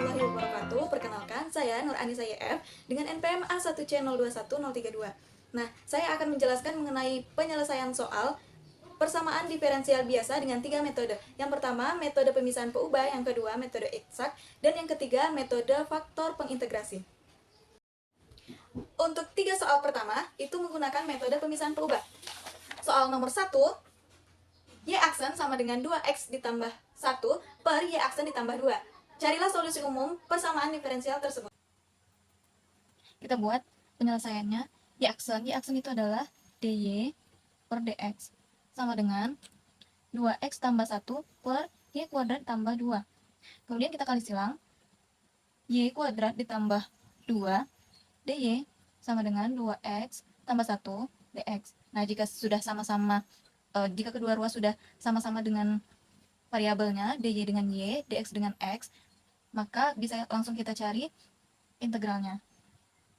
warahmatullahi wabarakatuh. Perkenalkan, saya Nur Anissa YF dengan NPM A1C021032. Nah, saya akan menjelaskan mengenai penyelesaian soal persamaan diferensial biasa dengan 3 metode. Yang pertama, metode pemisahan peubah, yang kedua, metode eksak, dan yang ketiga, metode faktor pengintegrasi. Untuk 3 soal pertama, itu menggunakan metode pemisahan peubah. Soal nomor 1, Y aksen sama dengan 2X ditambah 1 per Y aksen ditambah 2. Carilah solusi umum persamaan diferensial tersebut. Kita buat penyelesaiannya. Y aksen itu adalah dy per dx sama dengan 2x tambah 1 per y kuadrat tambah 2. Kemudian kita kali silang. Y kuadrat ditambah 2 dy sama dengan 2x tambah 1 dx. Nah, jika kedua ruas sudah sama-sama dengan variabelnya dy dengan y, dx dengan x, maka bisa langsung kita cari integralnya.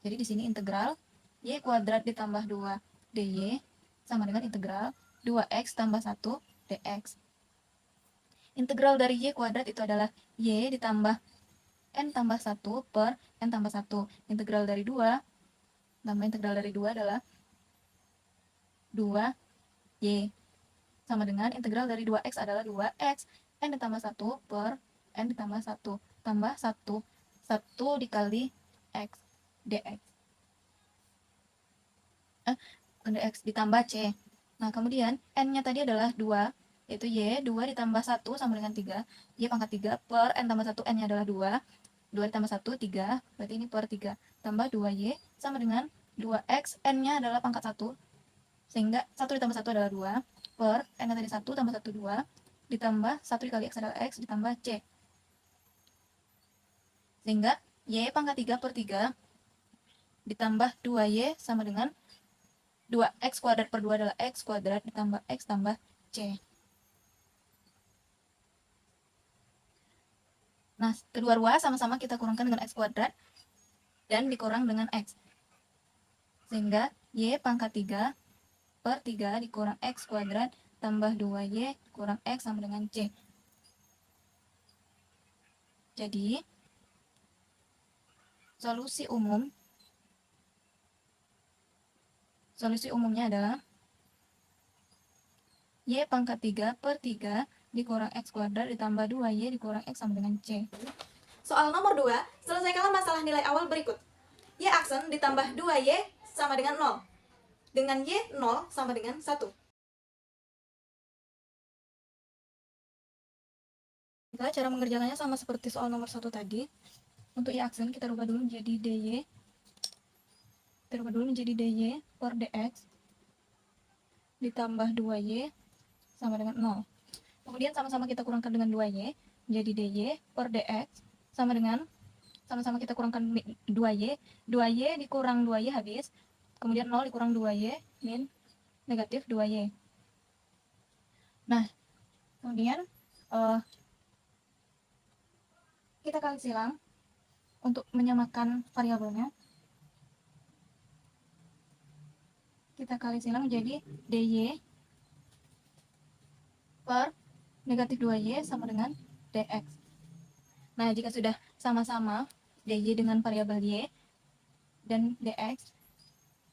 Jadi di sini integral y kuadrat ditambah 2 dy sama dengan integral 2x tambah 1 dx. Integral dari y kuadrat itu adalah y ditambah n tambah 1 per n tambah 1. Integral dari 2 tambah integral dari 2 adalah 2y sama dengan integral dari 2x adalah 2x, n ditambah 1 per n ditambah 1 tambah 1 dikali x dx. Dx ditambah c. Nah, kemudian n-nya tadi adalah 2, yaitu y, 2 ditambah 1 sama dengan 3, y pangkat 3 per n tambah 1, n-nya adalah 2, 2 ditambah 1, 3, berarti ini per 3, tambah 2y sama dengan 2x, n-nya adalah pangkat 1, sehingga 1 ditambah 1 adalah 2, per n-nya tadi 1 tambah 1, 2, ditambah 1 dikali x adalah x, ditambah c. Sehingga y pangkat 3 per 3 ditambah 2y sama dengan 2x kuadrat per 2 adalah x kuadrat ditambah x tambah c. Nah, kedua ruas sama-sama kita kurangkan dengan x kuadrat dan dikurang dengan x. Sehingga y pangkat 3 per 3 dikurang x kuadrat tambah 2y kurang x sama dengan c. Jadi, solusi umumnya adalah y pangkat 3 per 3 dikurang x kuadrat ditambah 2y dikurang x sama dengan c. Soal nomor 2, selesaikanlah masalah nilai awal berikut. Y aksen ditambah 2y sama dengan 0. Dengan y 0 sama dengan 1. Cara mengerjakannya sama seperti soal nomor 1 tadi. Untuk y aksen kita rubah dulu menjadi dy. Per dx ditambah 2y sama dengan 0. Kemudian sama-sama kita kurangkan dengan 2y, jadi dy per dx sama dengan sama-sama kita kurangkan 2y, 2y dikurang 2y habis, kemudian 0 dikurang 2y min negatif 2y. Nah, kemudian kita kali silang untuk menyamakan variabelnya. Kita kali silang jadi dy per negatif 2y sama dengan dx. Nah, jika sudah sama-sama dy dengan variabel y dan dx,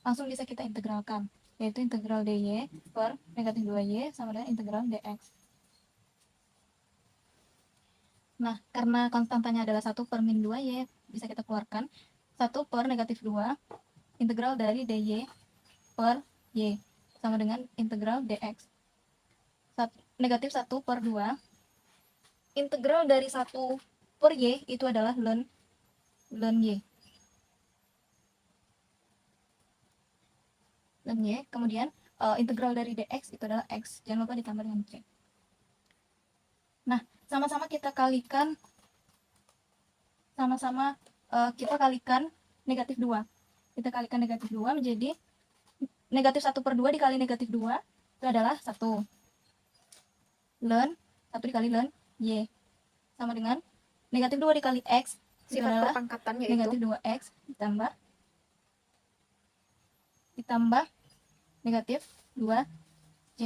langsung bisa kita integralkan, yaitu integral dy per negatif 2y sama dengan integral dx. Nah, karena konstantanya adalah 1 per min 2y, bisa kita keluarkan 1 per negatif 2, integral dari dy per y sama dengan integral dx. Negatif 1 per 2, integral dari 1 per y itu adalah ln y. Ln y, kemudian integral dari dx itu adalah x, jangan lupa ditambah dengan c. Nah, sama-sama kita kalikan negatif 2. Kita kalikan negatif 2 menjadi negatif 1 per 2 dikali negatif 2 itu adalah 1. Ln 1 dikali ln y sama dengan negatif 2 dikali x itu Sifat adalah perpangkatan yaitu negatif 2x ditambah negatif 2c.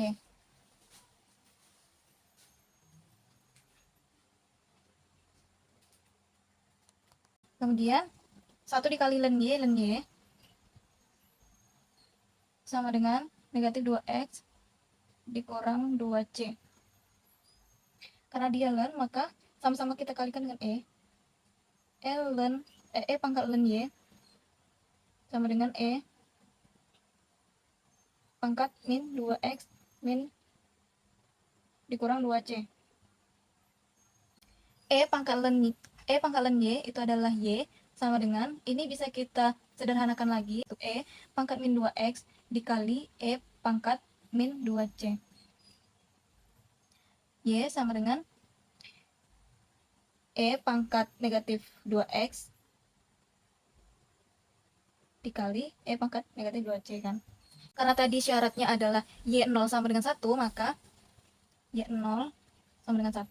Kemudian 1 dikali ln y sama dengan negatif 2x dikurang 2c. Karena dia ln, maka sama-sama kita kalikan dengan e pangkat ln y sama dengan e pangkat min 2x min dikurang 2c. E pangkat ln y itu adalah y sama dengan, ini bisa kita sederhanakan lagi, untuk e pangkat min 2x dikali e pangkat min 2c. Y sama dengan e pangkat negatif 2x dikali e pangkat negatif 2c kan. Karena tadi syaratnya adalah y0 sama dengan 1, maka y0 sama dengan 1,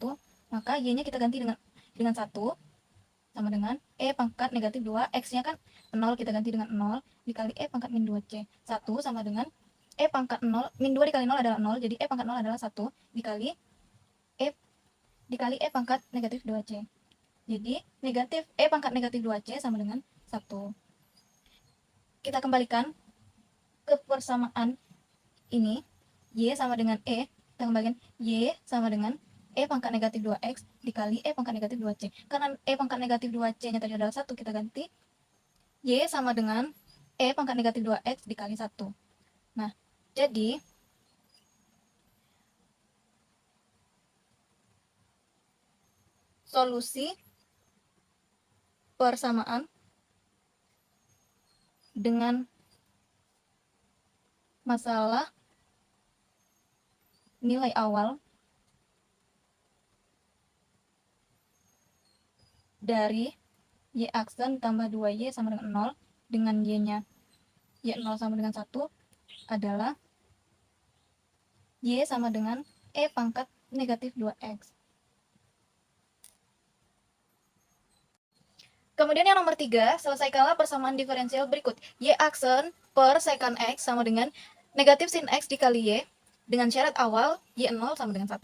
maka y-nya kita ganti dengan 1 sama dengan e pangkat negatif 2, x-nya kan 0, kita ganti dengan 0 dikali e pangkat min 2c. 1 sama dengan e pangkat 0, min 2 dikali 0 adalah 0, jadi e pangkat 0 adalah 1 dikali e pangkat negatif 2c. Jadi negatif e pangkat negatif 2c sama dengan 1. Kita kembalikan ke persamaan ini, y sama dengan kita kembalikan y sama dengan e pangkat negatif 2x dikali e pangkat negatif 2c. Karena e pangkat negatif 2c-nya tadi adalah 1, kita ganti y sama dengan e pangkat negatif 2x dikali 1. Nah, jadi solusi persamaan dengan masalah nilai awal dari y aksen tambah 2y sama dengan 0 dengan y-nya y0 sama dengan 1 adalah y sama dengan e pangkat negatif 2x. Kemudian yang nomor 3, selesaikanlah persamaan diferensial berikut. Y aksen per secant x sama dengan negatif sin x dikali y dengan syarat awal y0 sama dengan 1.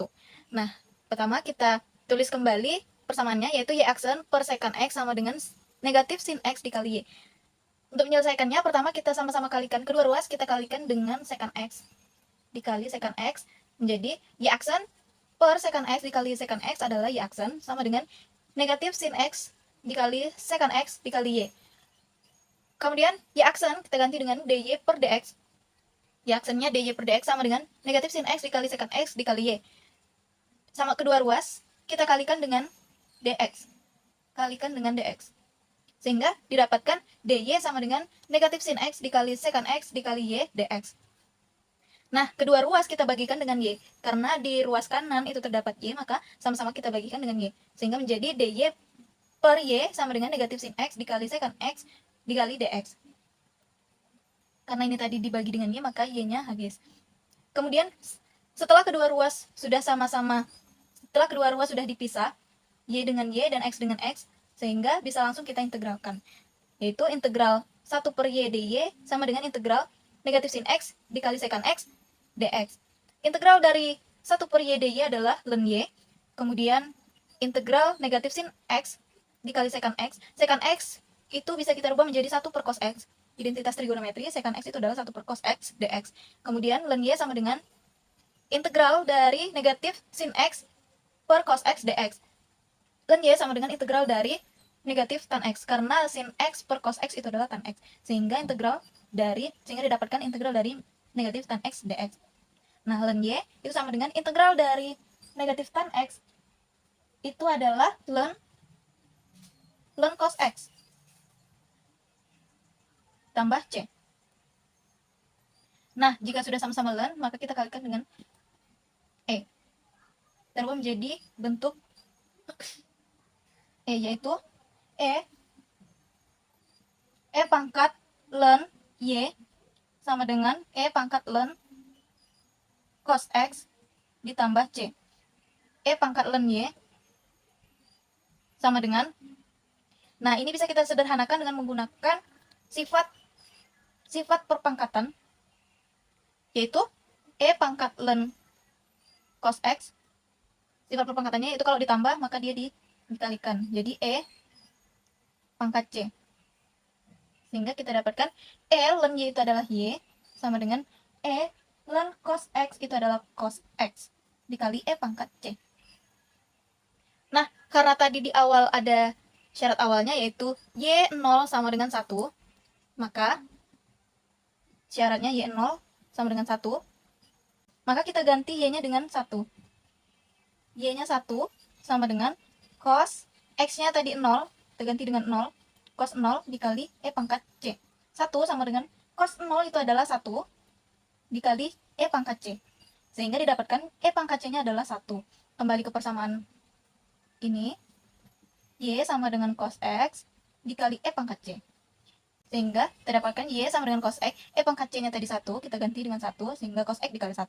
Nah, pertama kita tulis kembali persamaannya, yaitu y aksen per secant x sama dengan negatif sin x dikali y. Untuk menyelesaikannya, pertama kita sama-sama kalikan kedua ruas, kita kalikan dengan secant x dikali secant x, menjadi y aksen per secant x dikali secant x adalah y aksen sama dengan negatif sin x dikali secant x dikali y. Kemudian y aksen kita ganti dengan dy per dx. Y aksennya dy per dx sama dengan negatif sin x dikali secant x dikali y. Sama kedua ruas, kita kalikan dengan dx. Kalikan dengan dx. Sehingga didapatkan dy sama dengan negatif sin x dikali secant x dikali y dx. Nah, kedua ruas kita bagikan dengan y. Karena di ruas kanan itu terdapat y, maka sama-sama kita bagikan dengan y. Sehingga menjadi dy per y sama dengan negatif sin x dikali secant x dikali dx. Karena ini tadi dibagi dengan y, maka y-nya habis. Kemudian, setelah kedua ruas sudah dipisah, y dengan y dan x dengan x, sehingga bisa langsung kita integralkan. Yaitu integral 1 per y dy sama dengan integral negatif sin x dikali secant x dx. Integral dari 1 per y dy adalah ln y. Kemudian integral negatif sin x dikali secant x. Secant x itu bisa kita rubah menjadi 1 per cos x. Identitas trigonometri, secant x itu adalah 1 per cos x dx. Kemudian ln y sama dengan integral dari negatif sin x per cos x dx. Ln y sama dengan integral dari negatif tan x, karena sin x per cos x itu adalah tan x, sehingga didapatkan integral dari negatif tan x dx. Nah, ln y itu sama dengan integral dari negatif tan x itu adalah ln cos x tambah c. Nah, jika sudah sama-sama ln, maka kita kalikan dengan e. Terubah menjadi bentuk yaitu e pangkat ln y sama dengan e pangkat ln cos x ditambah c. E pangkat ln y sama dengan, nah ini bisa kita sederhanakan dengan menggunakan sifat perpangkatan, yaitu e pangkat ln cos x. Sifat perpangkatannya itu kalau ditambah maka dia dikalikan. Jadi pangkat C. Sehingga kita dapatkan E ln Y itu adalah Y sama dengan E ln cos X itu adalah cos X dikali E pangkat C. Nah, karena tadi di awal ada syarat awalnya yaitu Y0 sama dengan 1, maka syaratnya Y0 sama dengan 1, maka kita ganti Y-nya dengan 1. Y-nya 1 sama dengan cos X-nya tadi 0, kita ganti dengan 0, cos 0 dikali E pangkat C. 1 sama dengan cos 0 itu adalah 1 dikali E pangkat C. Sehingga didapatkan E pangkat C-nya adalah 1. Kembali ke persamaan ini, Y sama dengan cos X dikali E pangkat C. Sehingga kita dapatkan Y sama dengan cos X, E pangkat C-nya tadi 1, kita ganti dengan 1, sehingga cos X dikali 1.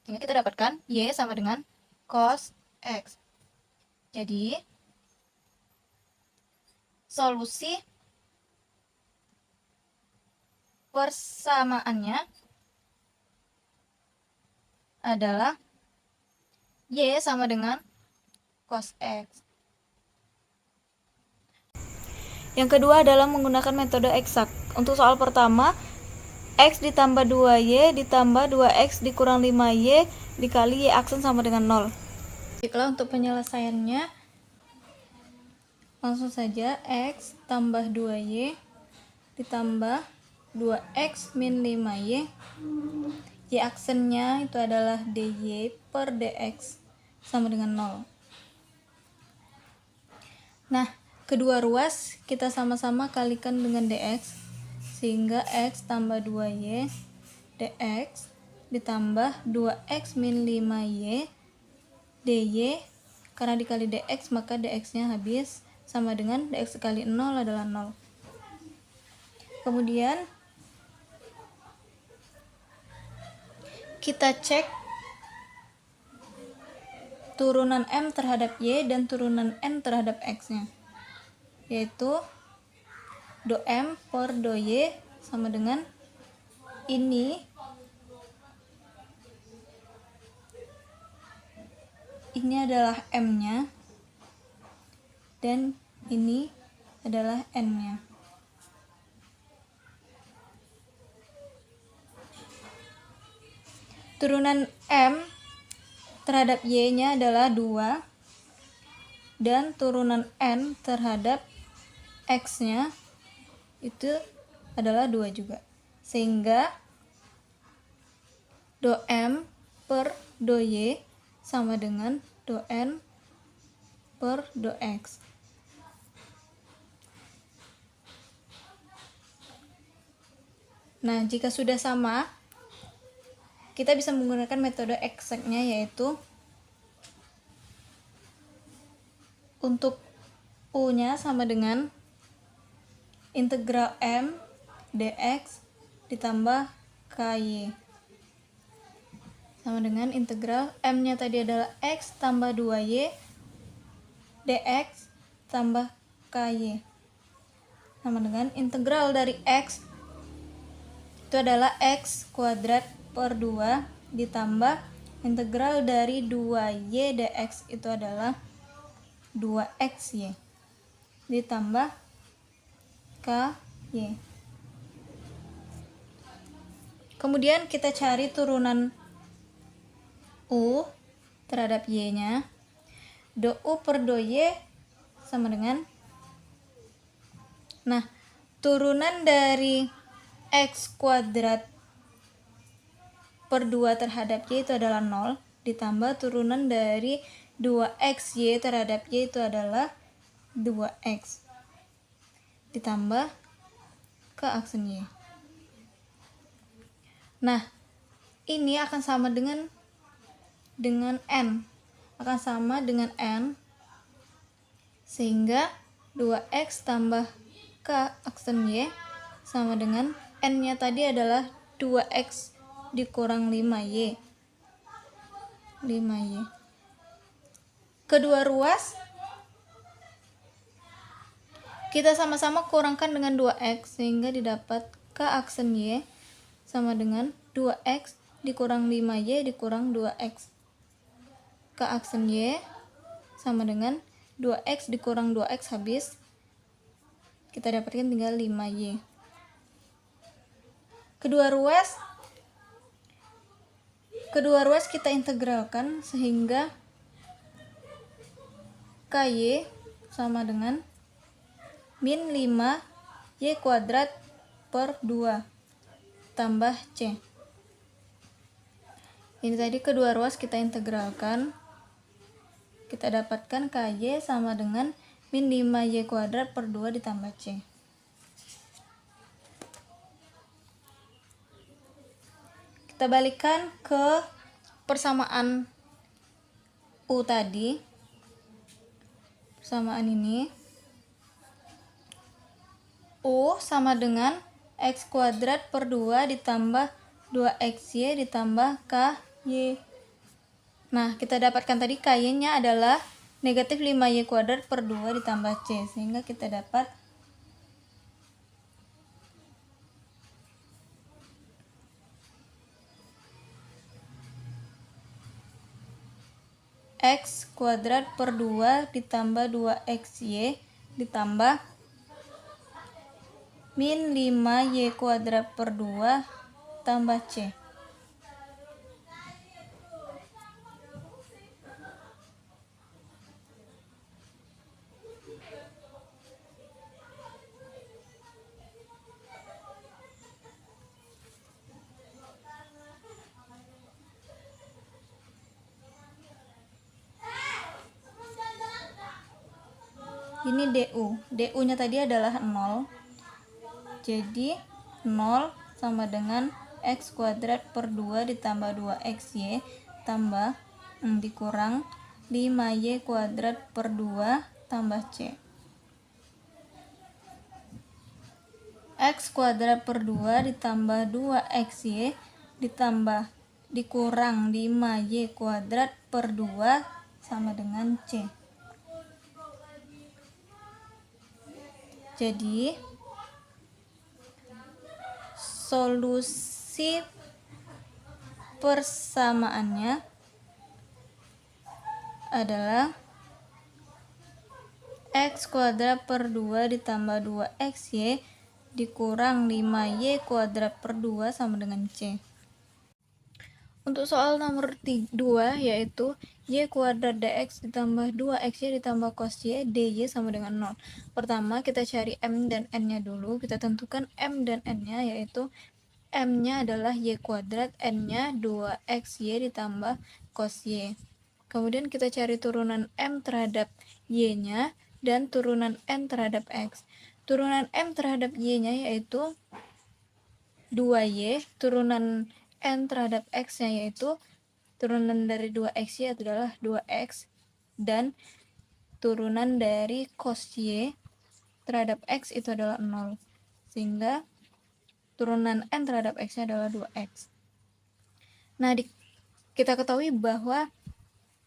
Sehingga kita dapatkan Y sama dengan cos X. Jadi, solusi persamaannya adalah Y sama dengan cos X. Yang kedua adalah menggunakan metode eksak. Untuk soal pertama, X ditambah 2Y ditambah 2X dikurang 5Y dikali Y aksen sama dengan 0. Baiklah, untuk penyelesaiannya, langsung saja X tambah 2Y ditambah 2X min 5Y. Y aksennya itu adalah DY per DX sama dengan 0. Nah, kedua ruas kita sama-sama kalikan dengan dx, sehingga x tambah 2y dx ditambah 2x min 5y dy, karena dikali dx maka dx-nya habis, sama dengan dx kali 0 adalah 0. Kemudian kita cek turunan M terhadap Y dan turunan N terhadap X-nya, yaitu do M per do Y sama dengan ini adalah M-nya dan ini adalah N-nya. Turunan M terhadap Y-nya adalah 2 dan turunan N terhadap X-nya itu adalah 2 juga, sehingga do M per do Y sama dengan do N per do X. Nah, jika sudah sama, kita bisa menggunakan metode eksaknya, yaitu untuk U-nya sama dengan integral M dx ditambah KY sama dengan integral M-nya tadi adalah X tambah 2Y dx tambah KY sama dengan integral dari X itu adalah X kuadrat per 2 ditambah integral dari 2Y dx itu adalah 2XY ditambah KY. Kemudian kita cari turunan U terhadap Y-nya. Do U per do Y sama dengan, nah, turunan dari X kuadrat per 2 terhadap Y itu adalah 0 ditambah turunan dari 2XY terhadap Y itu adalah 2X ditambah ke aksen Y. Nah, ini akan sama dengan N, akan sama dengan N, sehingga 2X tambah K aksen Y sama dengan N-nya tadi adalah 2X dikurang 5Y. Kedua ruas kita sama-sama kurangkan dengan 2X, sehingga didapat K aksen Y sama dengan 2X dikurang 5Y dikurang 2X. K aksen Y sama dengan 2X dikurang 2X habis, kita dapatkan tinggal 5Y. Kedua ruas kita integralkan sehingga KY sama dengan min 5Y kuadrat per 2 tambah C. Ini tadi kedua ruas kita integralkan, kita dapatkan KY sama dengan min 5Y kuadrat per 2 ditambah C. Kita balikkan ke persamaan U tadi. Persamaan ini U sama dengan X kuadrat per 2 ditambah 2XY ditambah KY. Nah, kita dapatkan tadi KY-nya adalah negatif 5Y kuadrat per 2 ditambah C, sehingga kita dapat X kuadrat per 2 ditambah 2XY ditambah min 5Y kuadrat per 2 tambah C. Ini DU nya tadi adalah 0, jadi 0 sama dengan X kuadrat per 2 ditambah 2XY tambah dikurang 5Y kuadrat per 2 tambah C. X kuadrat per 2 ditambah 2XY ditambah dikurang 5Y kuadrat per 2 sama dengan C. Jadi solusi persamaannya adalah X kuadrat per 2 ditambah 2XY dikurang 5Y kuadrat per 2 sama dengan C. Untuk soal nomor 2 yaitu Y kuadrat dx ditambah 2XY ditambah cos Y dy sama dengan 0. Pertama kita cari M dan N nya dulu. Kita tentukan M dan N nya, yaitu M nya adalah Y kuadrat, N nya 2XY ditambah cos Y. Kemudian kita cari turunan M terhadap Y nya dan turunan N terhadap X. Turunan M terhadap Y nya yaitu 2Y, turunan N terhadap X nya yaitu turunan dari 2XY adalah 2X, dan turunan dari cos Y terhadap X itu adalah 0, sehingga turunan N terhadap X nya adalah 2X. Nah, kita ketahui bahwa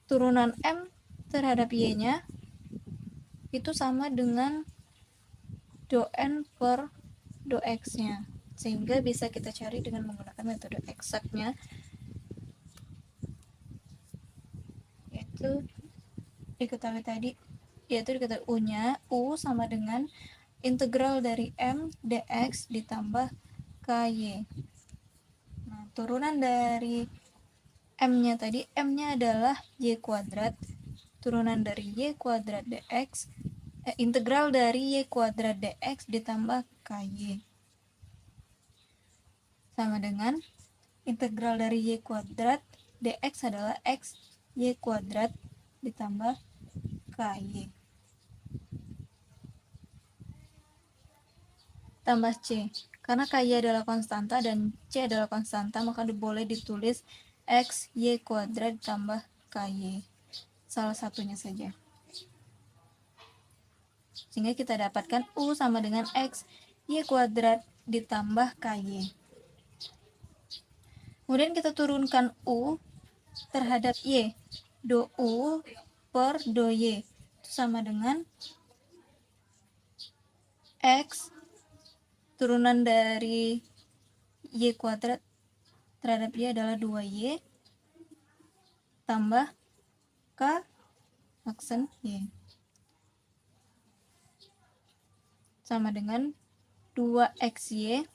turunan M terhadap Y nya itu sama dengan do N per do X nya, sehingga bisa kita cari dengan menggunakan metode eksaknya, yaitu diketahui tadi, yaitu diketahui U sama dengan integral dari M dx ditambah KY. Nah, turunan dari M nya tadi, M nya adalah Y kuadrat, turunan dari Y kuadrat dx, integral dari Y kuadrat dx ditambah KY sama dengan integral dari Y kuadrat dx adalah X Y kuadrat ditambah KY tambah C. Karena KY adalah konstanta dan C adalah konstanta, maka boleh ditulis X Y kuadrat ditambah KY, salah satunya saja, sehingga kita dapatkan U sama dengan X Y kuadrat ditambah KY. Kemudian kita turunkan U terhadap Y, do U per do Y itu sama dengan X turunan dari Y kuadrat terhadap Y adalah 2Y tambah K aksen Y sama dengan 2xy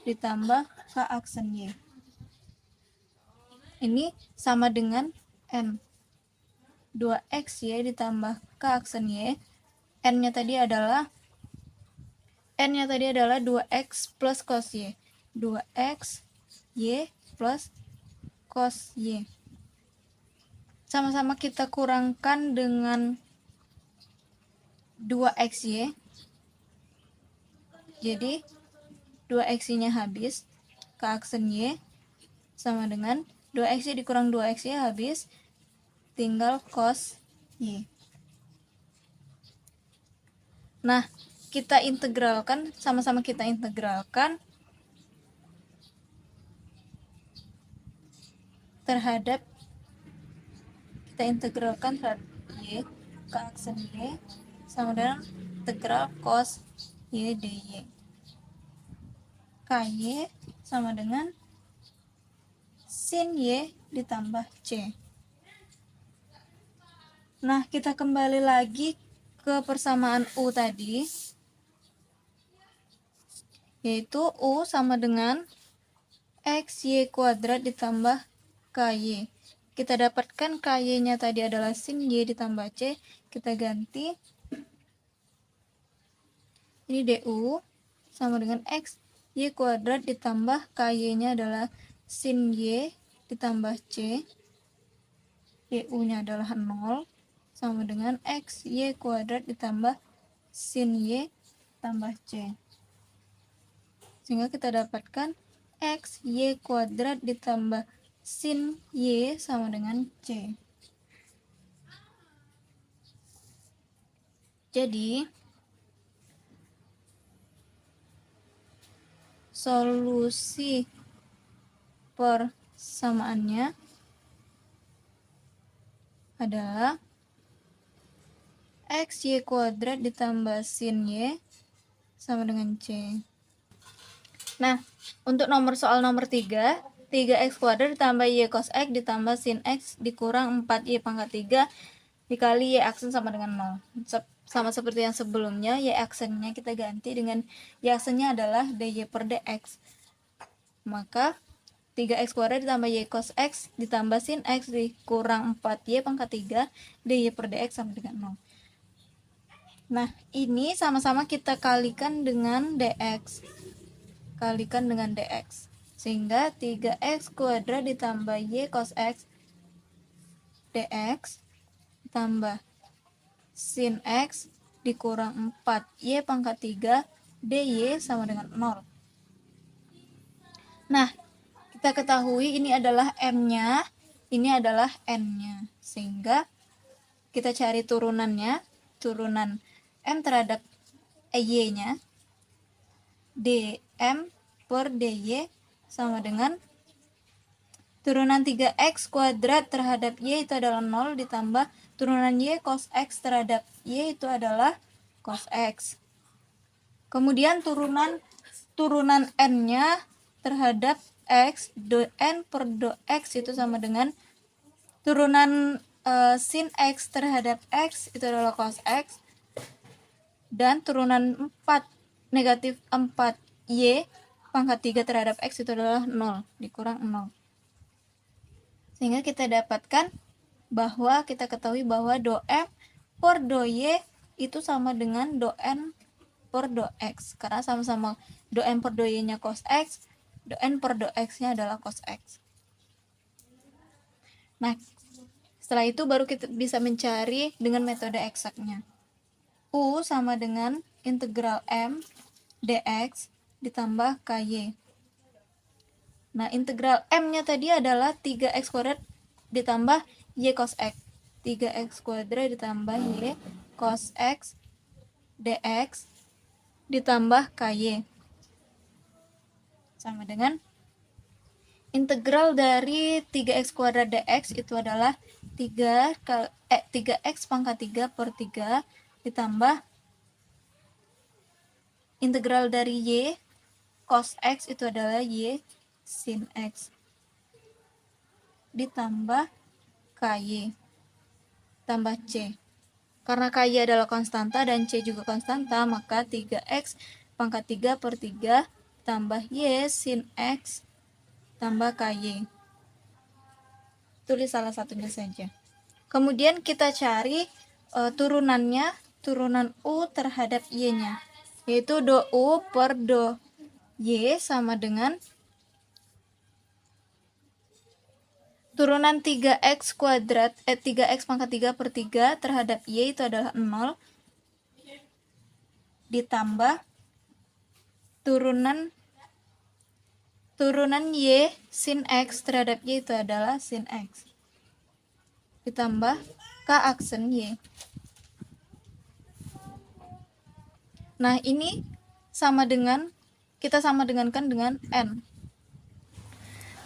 ditambah k aksen y. Ini sama dengan n. 2xy ditambah k aksen y. N-nya tadi adalah 2x plus cos y. 2x y plus cos y. Sama-sama kita kurangkan dengan 2xy. Jadi 2xy-nya habis, k aksen y sama dengan 2xy dikurang 2xy habis, tinggal cos y. Nah, kita integralkan, sama-sama kita integralkan terhadap y, k aksen y sama dengan integral cos y dy. Ky sama dengan sin y ditambah c. Nah, kita kembali lagi ke persamaan u tadi, yaitu u sama dengan xy kuadrat ditambah ky. Kita dapatkan ky-nya tadi adalah sin y ditambah c, kita ganti. Ini du sama dengan x y kuadrat ditambah ky-nya adalah sin y ditambah c, du-nya adalah 0, sama dengan x y kuadrat ditambah sin y tambah c. Sehingga kita dapatkan x y kuadrat ditambah sin y sama dengan c. Jadi solusi persamaannya adalah x y kuadrat ditambah sin y sama dengan c. Nah, untuk soal nomor 3, 3x kuadrat ditambah y cos x ditambah sin x dikurang 4y pangkat 3 dikali y aksen sama dengan 0. Sama seperti yang sebelumnya, y aksennya kita ganti dengan y aksennya adalah dy per dx. Maka 3x kuadrat ditambah y cos x ditambah sin x dikurang 4y pangkat 3 dy per dx sama dengan 0. Nah, ini sama-sama kita kalikan dengan dx. Sehingga 3x kuadrat ditambah y cos x dx tambah sin x dikurang 4y pangkat 3 dy sama dengan 0. Nah, kita ketahui ini adalah m-nya, ini adalah n-nya. Sehingga kita cari turunannya, turunan m terhadap y-nya, dm per dy sama dengan turunan 3x kuadrat terhadap y itu adalah 0 ditambah turunan y cos x terhadap y itu adalah cos x. Kemudian turunan n-nya terhadap x, n per x itu sama dengan turunan sin x terhadap x itu adalah cos x, dan turunan 4 negatif 4y pangkat 3 terhadap x itu adalah 0 dikurang 0. Sehingga kita dapatkan bahwa kita ketahui bahwa do m per do y itu sama dengan do n per do x, karena sama-sama do m per do y-nya cos x, do n per do x-nya adalah cos x. Nah, setelah itu baru kita bisa mencari dengan metode eksaknya. U sama dengan integral m dx ditambah ky. Nah, integral m-nya tadi adalah 3x kuadrat ditambah y cos x. 3x kuadrat ditambah y cos x dx ditambah ky. Sama dengan integral dari 3x kuadrat dx itu adalah 3x pangkat 3 per 3 ditambah integral dari y cos x itu adalah y sin x ditambah ky tambah c. Karena KY adalah konstanta dan C juga konstanta, maka 3X pangkat 3 per 3 tambah Y sin X tambah KY. Tulis salah satunya saja. Kemudian kita cari turunannya, turunan U terhadap Y-nya, yaitu do U per do Y sama dengan turunan 3x kuadrat 3x pangkat 3 per 3 terhadap Y itu adalah 0 ditambah turunan Y sin X terhadap Y itu adalah sin X ditambah K aksen Y. Nah, ini kita sama dengankan dengan N.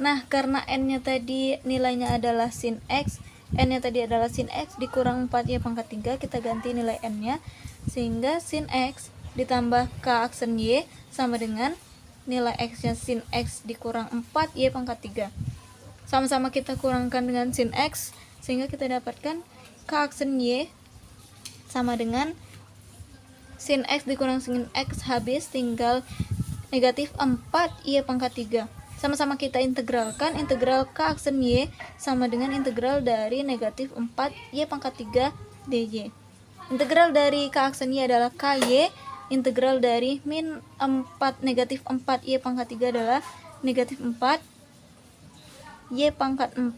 Nah, karena N-nya tadi nilainya adalah sin X, N-nya tadi adalah sin X dikurang 4Y pangkat 3, kita ganti nilai N-nya, sehingga sin X ditambah K aksen Y sama dengan nilai X-nya sin X dikurang 4Y pangkat 3. Sama-sama kita kurangkan dengan sin X, sehingga kita dapatkan K aksen Y sama dengan sin X dikurang sin X habis, tinggal negatif 4Y pangkat 3. Sama-sama kita integralkan, integral K aksen Y sama dengan integral dari negatif 4Y pangkat 3 dy. Integral dari K aksen Y adalah KY, integral dari min 4 negatif 4Y pangkat 3 adalah negatif 4 Y pangkat 4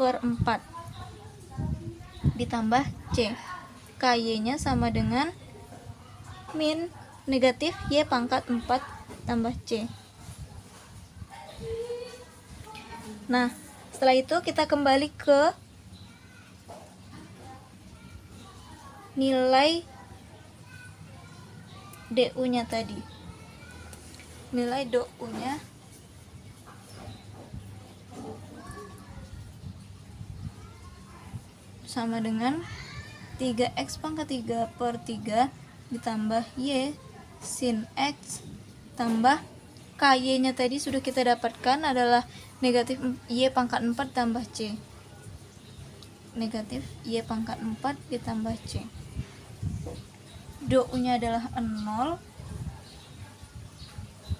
per 4 ditambah C. KY nya sama dengan min negatif Y pangkat 4 tambah C. Nah, setelah itu kita kembali ke nilai DU-nya tadi. Nilai DU-nya sama dengan 3x pangkat 3 per 3 ditambah Y sin X tambah KY nya tadi sudah kita dapatkan adalah negatif Y pangkat 4 tambah C. Negatif Y pangkat 4 ditambah C. DU nya adalah 0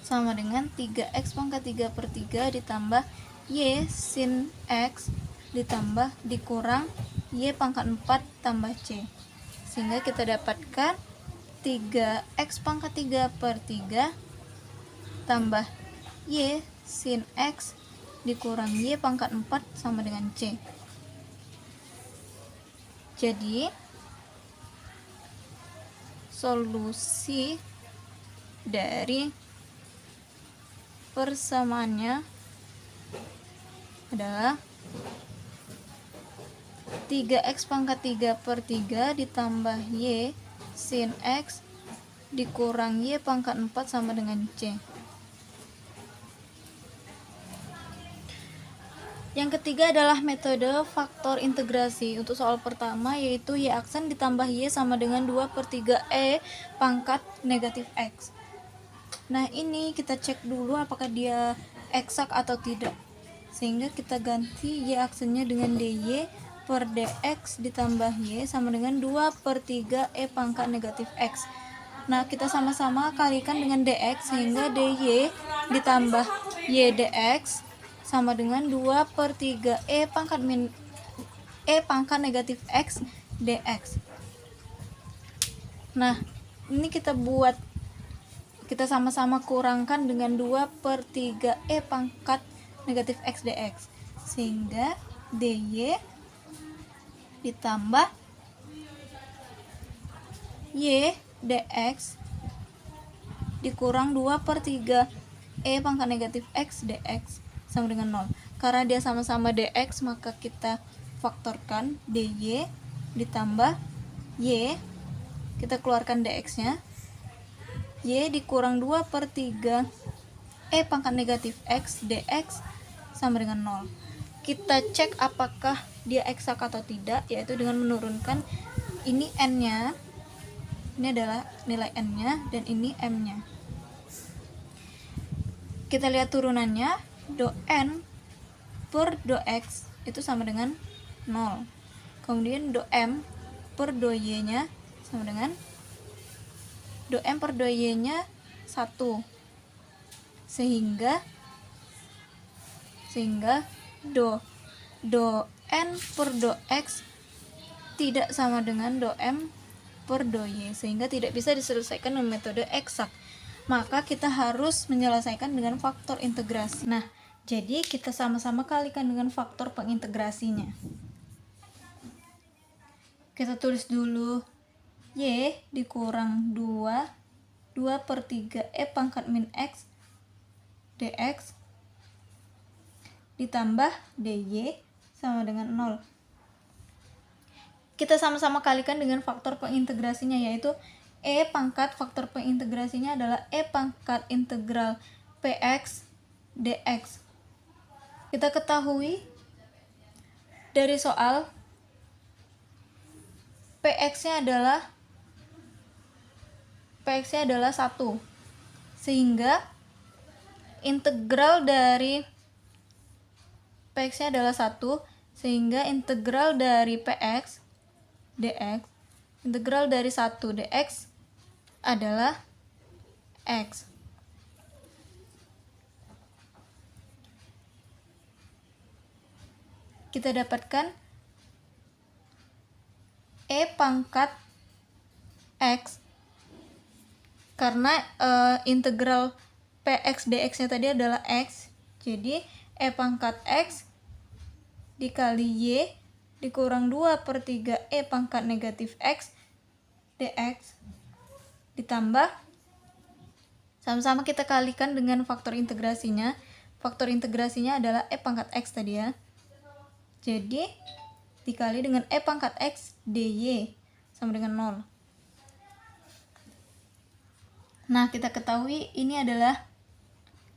sama dengan 3x pangkat 3 per 3 ditambah Y sin X ditambah dikurang Y pangkat 4 tambah C, sehingga kita dapatkan 3x pangkat 3 per 3 tambah Y sin X dikurang Y pangkat 4 sama dengan C. Jadi solusi dari persamaannya adalah 3x pangkat 3 per 3 ditambah Y sin X dikurang Y pangkat 4 sama dengan C. Yang ketiga adalah metode faktor integrasi. Untuk soal pertama yaitu Y aksen ditambah Y sama dengan 2 per 3 E pangkat negatif X. Nah, ini kita cek dulu apakah dia eksak atau tidak. Sehingga kita ganti Y aksennya dengan DY per DX ditambah Y sama dengan 2 per 3 E pangkat negatif X. Nah, kita sama-sama kalikan dengan DX sehingga DY ditambah Y DX sama dengan 2 per 3 E pangkat negatif X DX. Nah, ini kita sama-sama kurangkan dengan 2 per 3 E pangkat negatif X DX, sehingga DY ditambah Y DX dikurang 2 per 3 E pangkat negatif X DX sama dengan 0. Karena dia sama-sama DX, maka kita faktorkan DY ditambah Y, kita keluarkan DX nya, Y dikurang 2 per 3 E pangkat negatif X DX sama dengan 0. Kita cek apakah dia eksak atau tidak, yaitu dengan menurunkan ini N nya, ini adalah nilai N nya, dan ini M nya. Kita lihat turunannya, do N per do X itu sama dengan 0. Kemudian do M per 2y nya sama dengan do m per 2y nya 1, sehingga do n per do x tidak sama dengan do m per do y, sehingga tidak bisa diselesaikan dengan metode eksak. Maka kita harus menyelesaikan dengan faktor integrasi. Nah, jadi kita sama-sama kalikan dengan faktor pengintegrasinya. Kita tulis dulu y dikurang 2 per 3 e pangkat min x dx ditambah dy sama dengan 0. Kita sama-sama kalikan dengan faktor pengintegrasinya, yaitu e pangkat faktor pengintegrasinya adalah e pangkat integral px dx. Kita ketahui dari soal px-nya adalah 1, sehingga integral dari px-nya adalah 1, sehingga integral dari px dx, integral dari 1 dx adalah x. Kita dapatkan e pangkat x, karena integral px dx nya tadi adalah x, jadi e pangkat x dikali y dikurang 2 per 3 e pangkat negatif x dx ditambah, sama-sama kita kalikan dengan faktor integrasinya. Faktor integrasinya adalah e pangkat x tadi ya, jadi dikali dengan e pangkat x dy sama dengan 0. Nah, kita ketahui ini adalah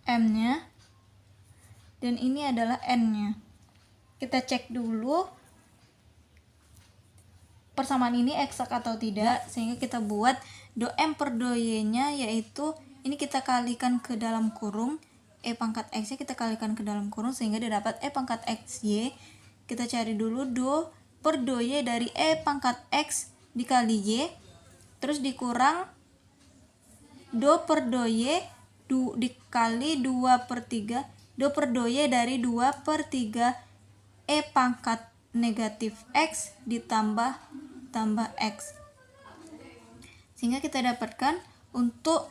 m-nya dan ini adalah n-nya. Kita cek dulu persamaan ini eksak atau tidak, sehingga kita buat do m per do y nya, yaitu ini kita kalikan ke dalam kurung, e pangkat x nya kita kalikan ke dalam kurung, sehingga dia dapat e pangkat x y. Kita cari dulu do per do y dari e pangkat x dikali y, terus dikurang do per do y dikali 2 per 3 do per do y dari 2 per 3 e pangkat negatif x ditambah x, sehingga kita dapatkan untuk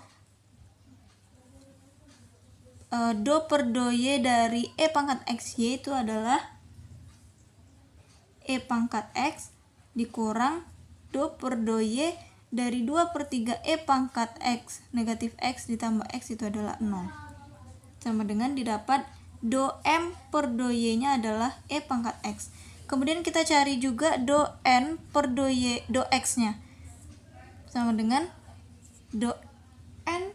do per do y dari e pangkat x y itu adalah e pangkat x dikurang do per do y dari 2 per 3 e pangkat x negatif x ditambah x itu adalah 0, sama dengan didapat do m per do y nya adalah e pangkat x. Kemudian kita cari juga do n per do y do x nya, sama dengan do n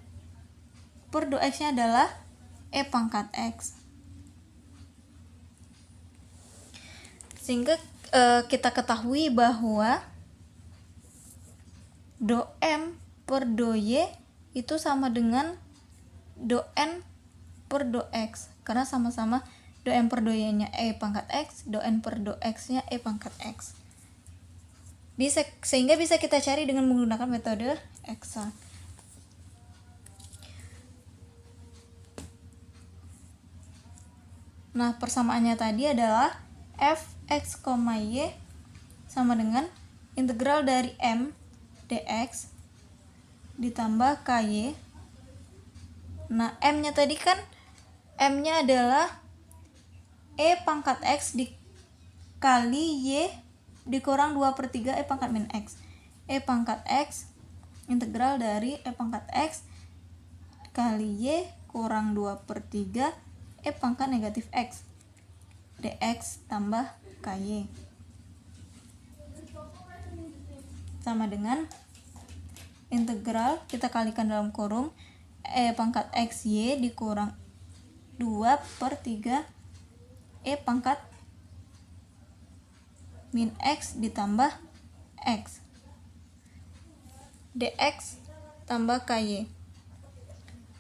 per do x nya adalah e pangkat x, sehingga kita ketahui bahwa do m per do y itu sama dengan do n per do x, karena sama-sama do m per do y nya e pangkat x, do n per do x nya e pangkat x. Sehingga bisa kita cari dengan menggunakan metode eksak. Nah, persamaannya tadi adalah f(x, y) sama dengan integral dari m dx ditambah ky. Nah, m-nya tadi kan m-nya adalah e pangkat x dikali y dikurang 2 per 3 e pangkat min x. E pangkat x integral dari e pangkat x kali y kurang 2 per 3 e pangkat negatif x dx tambah ky, sama dengan integral kita kalikan dalam kurung e pangkat x y dikurang 2 per 3 e pangkat min x ditambah x dx tambah ky,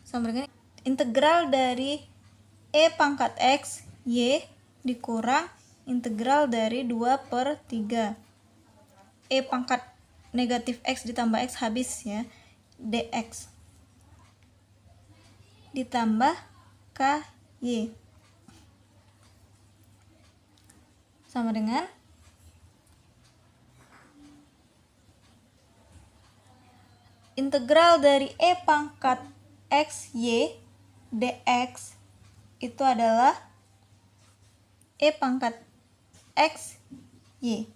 sama dengan integral dari e pangkat x y dikurang integral dari 2 per 3 E pangkat negatif X ditambah X habis ya, dx ditambah ky sama dengan integral dari E pangkat X Y dx itu adalah E pangkat X Y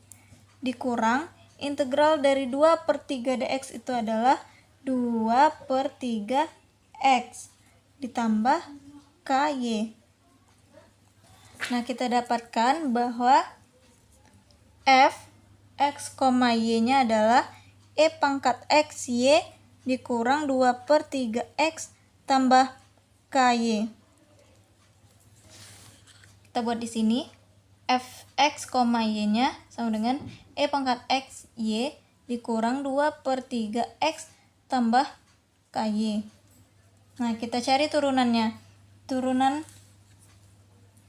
dikurang integral dari 2/3 dx itu adalah 2/3 X ditambah ky. Nah, kita dapatkan bahwa f x, y-nya adalah E pangkat X Y dikurang 2/3 X tambah ky. Kita buat di sini fx, y-nya sama dengan E pangkat X Y dikurang 2/3 X tambah ky. Nah, kita cari turunannya. Turunan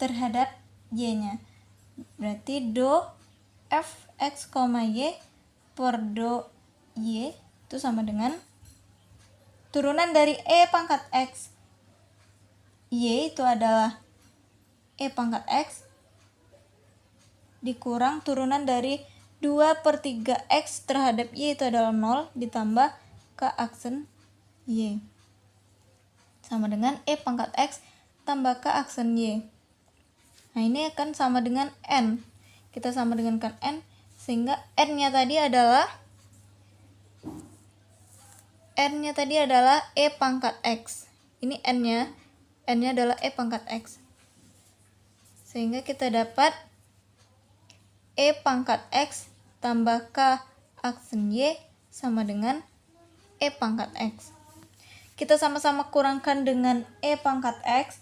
terhadap y-nya. Berarti do fx, y per do y itu sama dengan turunan dari E pangkat X Y itu adalah E pangkat X dikurang turunan dari 2/3 X terhadap Y itu adalah 0 ditambah K aksen Y sama dengan E pangkat X tambah K aksen Y. Nah, ini akan sama dengan N. Kita sama dengankan N sehingga N-nya tadi adalah E pangkat X. Ini N-nya adalah E pangkat X. Sehingga kita dapat E pangkat X tambah K aksen Y sama dengan E pangkat X. Kita sama-sama kurangkan dengan E pangkat X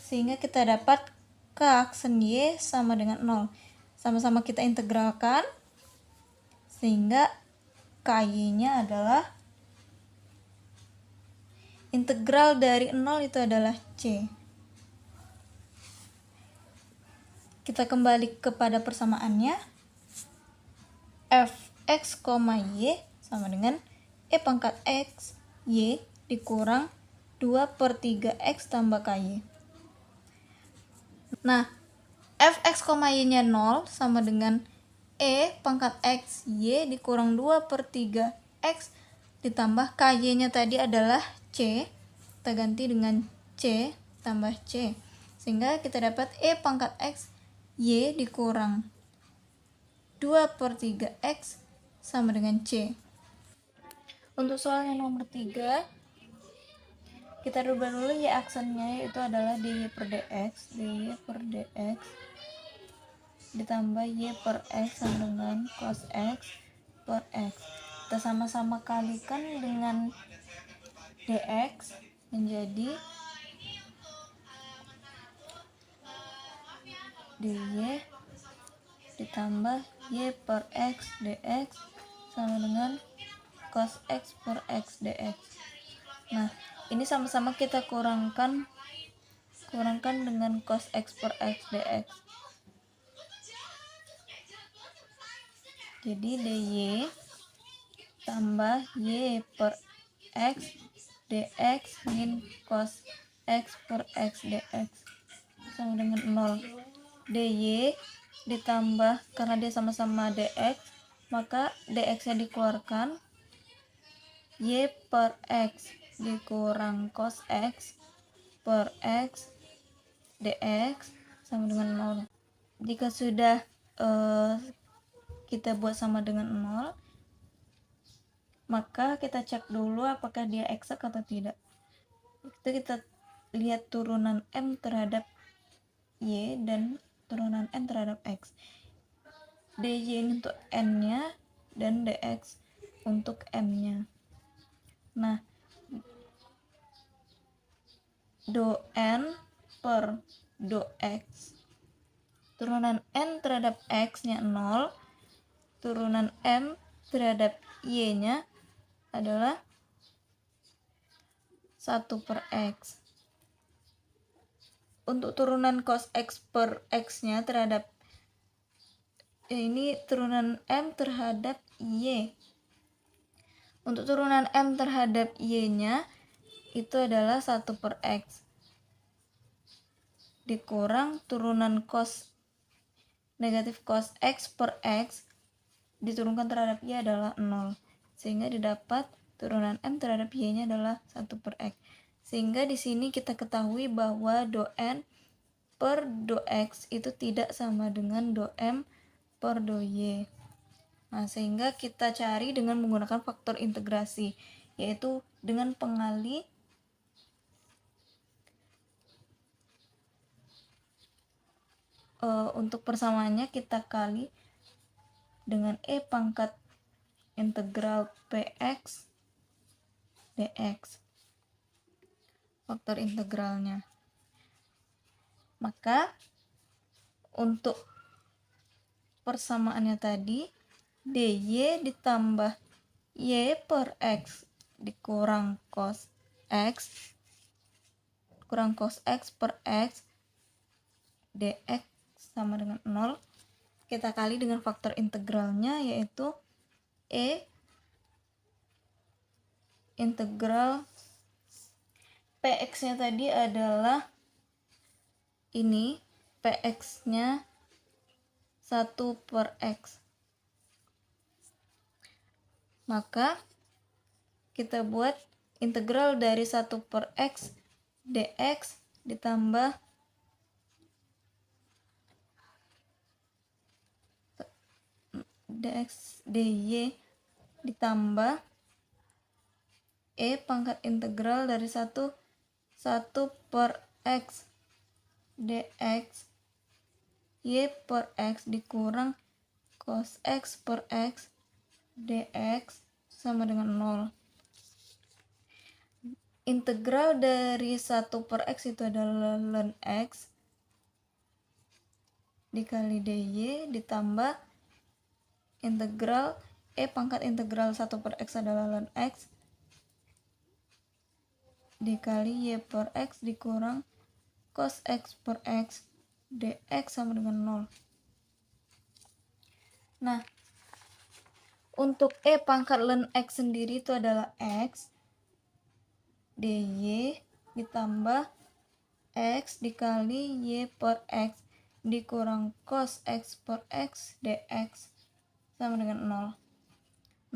sehingga kita dapat K aksen Y sama dengan 0. Sama-sama kita integralkan sehingga KY-nya adalah integral dari 0 itu adalah C. Kita kembali kepada persamaannya. Fx, y sama dengan E pangkat X Y dikurang 2/3 X tambah ky. Nah, fx, y-nya 0 sama dengan E pangkat X Y dikurang 2/3 X ditambah ky-nya tadi adalah C. Kita ganti dengan C tambah C. Sehingga kita dapat E pangkat X Y dikurang 2/3 X sama dengan C. Untuk soal yang nomor 3, kita rubah dulu Y aksennya, yaitu adalah dy per dx. dy per dx ditambah Y per X sama dengan cos X per X. Kita sama-sama kalikan dengan dx menjadi dy ditambah Y per X dx sama dengan cos X per X dx. Nah, ini sama-sama kita kurangkan dengan cos X per X dx. Jadi dy tambah Y per X dx min cos X per X dx sama dengan 0. dy ditambah, karena dia sama-sama dx, maka dx-nya dikeluarkan, Y per X dikurang cos X per X dx sama dengan 0. Jika sudah kita buat sama dengan 0, maka kita cek dulu apakah dia eksak atau tidak. Itu kita lihat turunan M terhadap Y dan turunan N terhadap X. dy ini untuk N-nya dan dx untuk M-nya. Nah, do N per do X, turunan N terhadap X-nya 0, turunan M terhadap Y-nya adalah 1 per X. Untuk turunan cos X per X-nya terhadap ini turunan M terhadap Y. Untuk turunan M terhadap Y-nya itu adalah 1/X dikurang turunan negatif cos X per X diturunkan terhadap Y adalah 0. Sehingga didapat turunan M terhadap Y-nya adalah 1/X. Sehingga di sini kita ketahui bahwa do N per do X itu tidak sama dengan do M per do Y. Nah, sehingga kita cari dengan menggunakan faktor integrasi, yaitu dengan pengali untuk persamaannya kita kali dengan E pangkat integral PX dx, faktor integralnya. Maka untuk persamaannya tadi dy ditambah y per x dikurang cos x per x dx sama dengan 0. Kita kali dengan faktor integralnya, yaitu E integral PX-nya tadi adalah ini, PX-nya 1/X. Maka kita buat integral dari 1/X dx ditambah dx dy ditambah E pangkat integral dari 1/X dx y per x dikurang cos x per x dx sama dengan 0. Integral dari 1/X itu adalah ln x dikali dy ditambah integral E pangkat integral 1/X adalah ln x dikali y per x dikurang cos x per x dx sama dengan 0. Nah, untuk E pangkat ln x sendiri itu adalah x dy ditambah x dikali y per x dikurang cos x per x dx sama dengan 0.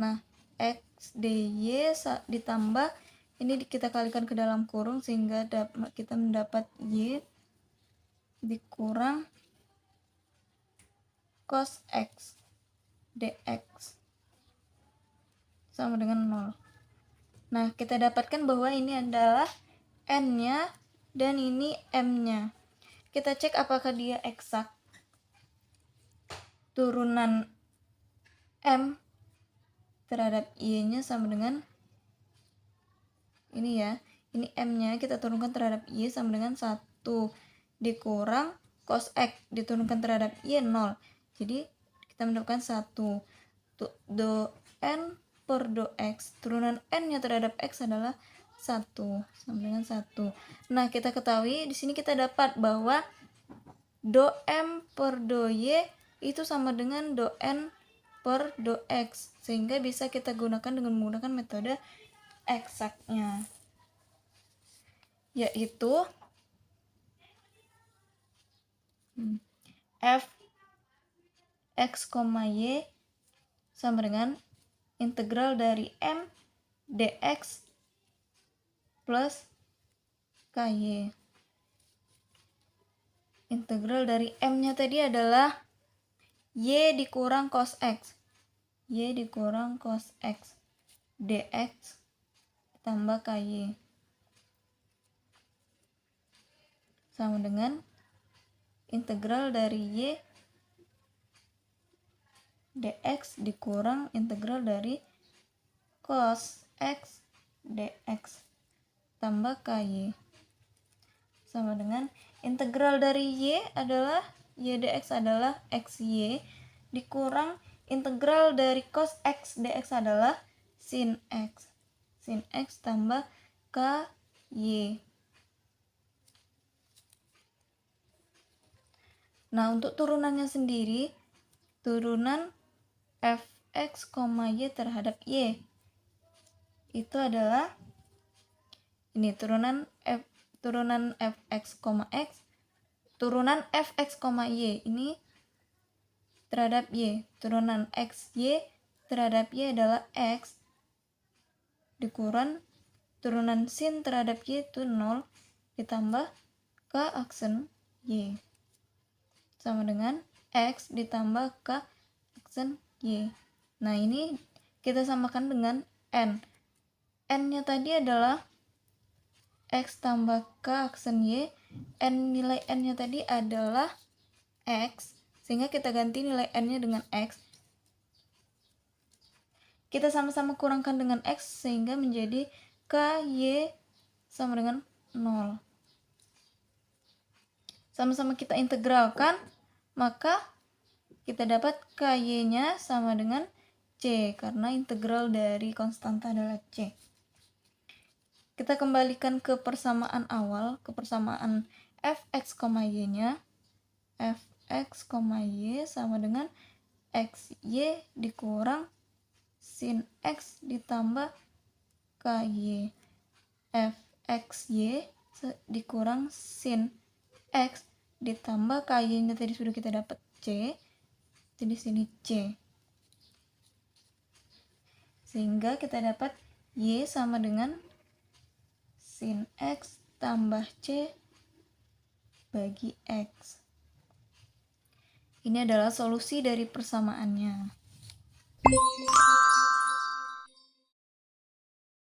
Nah, x dy ditambah ini kita kalikan ke dalam kurung sehingga kita mendapat y dikurang cos x dx sama dengan 0. Nah, kita dapatkan bahwa ini adalah n-nya dan ini m-nya. Kita cek apakah dia eksak. Turunan m terhadap y-nya sama dengan ini ya. Ini m-nya kita turunkan terhadap y sama dengan 1 dikurang cos x diturunkan terhadap y 0. Jadi kita mendapatkan 1 do n per do x. Turunan n-nya terhadap x adalah 1 sama dengan 1. Nah, kita ketahui di sini kita dapat bahwa do m per do y itu sama dengan do n per do x, sehingga bisa kita gunakan dengan menggunakan metode eksaknya, yaitu f x, y sama dengan integral dari m dx plus ky. Integral dari m-nya tadi adalah y dikurang cos x dx tambah ky sama dengan integral dari y dx dikurang integral dari cos x dx tambah ky sama dengan integral dari y adalah y dx adalah xy dikurang integral dari cos x dx adalah sin x tambah ky. Nah, untuk turunannya sendiri, turunan f x, y terhadap y. Itu adalah ini turunan fx, x, turunan fx, y ini terhadap y. Turunan x, y terhadap y adalah x dikurang turunan sin terhadap y itu 0 ditambah k aksen y sama dengan x ditambah k aksen y. Nah, ini kita samakan dengan n. N-nya tadi adalah x tambah k aksen y. Nilai n-nya tadi adalah x, sehingga kita ganti nilai n-nya dengan x. Kita sama-sama kurangkan dengan x sehingga menjadi k, y sama dengan 0. Sama-sama kita integralkan, maka kita dapat ky-nya sama dengan c, karena integral dari konstanta adalah c. Kita kembalikan ke persamaan awal, ke persamaan fx, y-nya. Fx, y sama dengan xy dikurang sin x ditambah ky. fxy dikurang sin x ditambah ky-nya tadi sudah kita dapat c, jadi sini c. Sehingga kita dapat y sama dengan sin x tambah c bagi x. Ini adalah solusi dari persamaannya.